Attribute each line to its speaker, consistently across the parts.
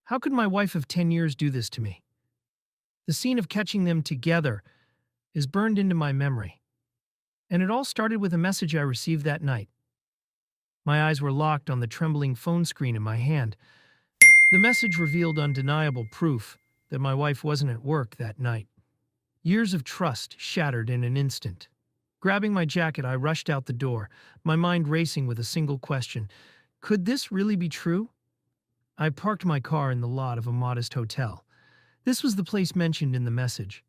Speaker 1: How could my wife of 10 years do this to me? The scene of catching them together is burned into my memory, and it all started with a message I received that night. My eyes were locked on the trembling phone screen in my hand. The message revealed undeniable proof that my wife wasn't at work that night. Years of trust shattered in an instant. Grabbing my jacket, I rushed out the door, my mind racing with a single question. Could this really be true? I parked my car in the lot of a modest hotel. This was the place mentioned in the message.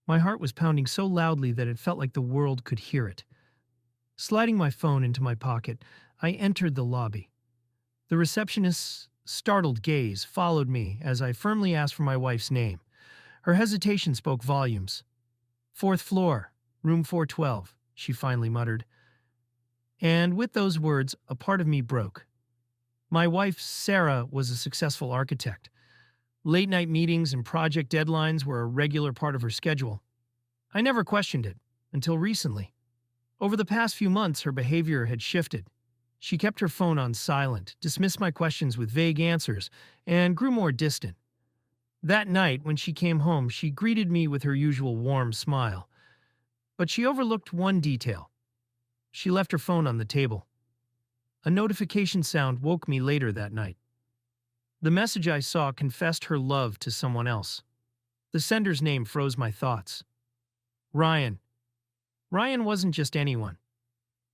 Speaker 1: My heart was pounding so loudly that it felt like the world could hear it. Sliding my phone into my pocket, I entered the lobby. The receptionist's startled gaze followed me as I firmly asked for my wife's name. Her hesitation spoke volumes. "Fourth floor, room 412, she finally muttered. And with those words, a part of me broke. My wife, Sarah, was a successful architect. Late-night meetings and project deadlines were a regular part of her schedule. I never questioned it, until recently. Over the past few months, her behavior had shifted. She kept her phone on silent, dismissed my questions with vague answers, and grew more distant. That night, when she came home, she greeted me with her usual warm smile. But she overlooked one detail. She left her phone on the table. A notification sound woke me later that night. The message I saw confessed her love to someone else. The sender's name froze my thoughts. Ryan. Ryan wasn't just anyone.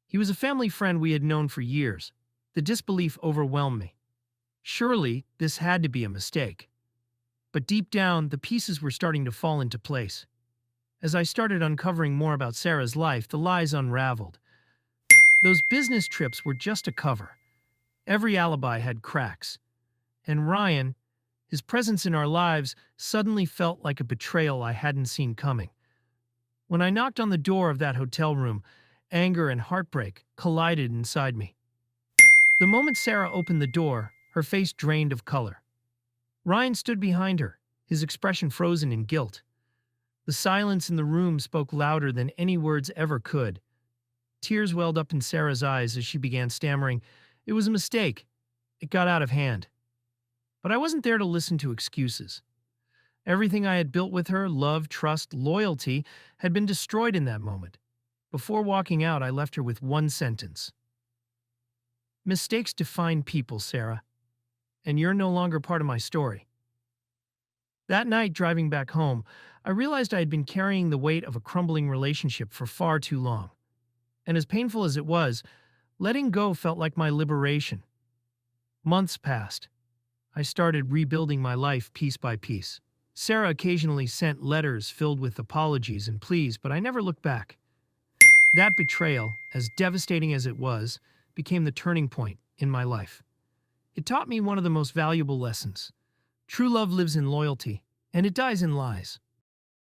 Speaker 1: He was a family friend we had known for years. The disbelief overwhelmed me. Surely, this had to be a mistake. But deep down, the pieces were starting to fall into place. As I started uncovering more about Sarah's life, the lies unraveled. Those business trips were just a cover. Every alibi had cracks. And Ryan, his presence in our lives, suddenly felt like a betrayal I hadn't seen coming. When I knocked on the door of that hotel room, anger and heartbreak collided inside me. The moment Sarah opened the door, her face drained of color. Ryan stood behind her, his expression frozen in guilt. The silence in the room spoke louder than any words ever could. Tears welled up in Sarah's eyes as she began stammering, "It was a mistake. It got out of hand." But I wasn't there to listen to excuses. Everything I had built with her, love, trust, loyalty, had been destroyed in that moment. Before walking out, I left her with one sentence. "Mistakes define people, Sarah, and you're no longer part of my story." That night, driving back home, I realized I had been carrying the weight of a crumbling relationship for far too long. And as painful as it was, letting go felt like my liberation. Months passed. I started rebuilding my life piece by piece. Sarah occasionally sent letters filled with apologies and pleas, but I never looked back. That betrayal, as devastating as it was, became the turning point in my life. It taught me one of the most valuable lessons. True love lives in loyalty, and it dies in lies.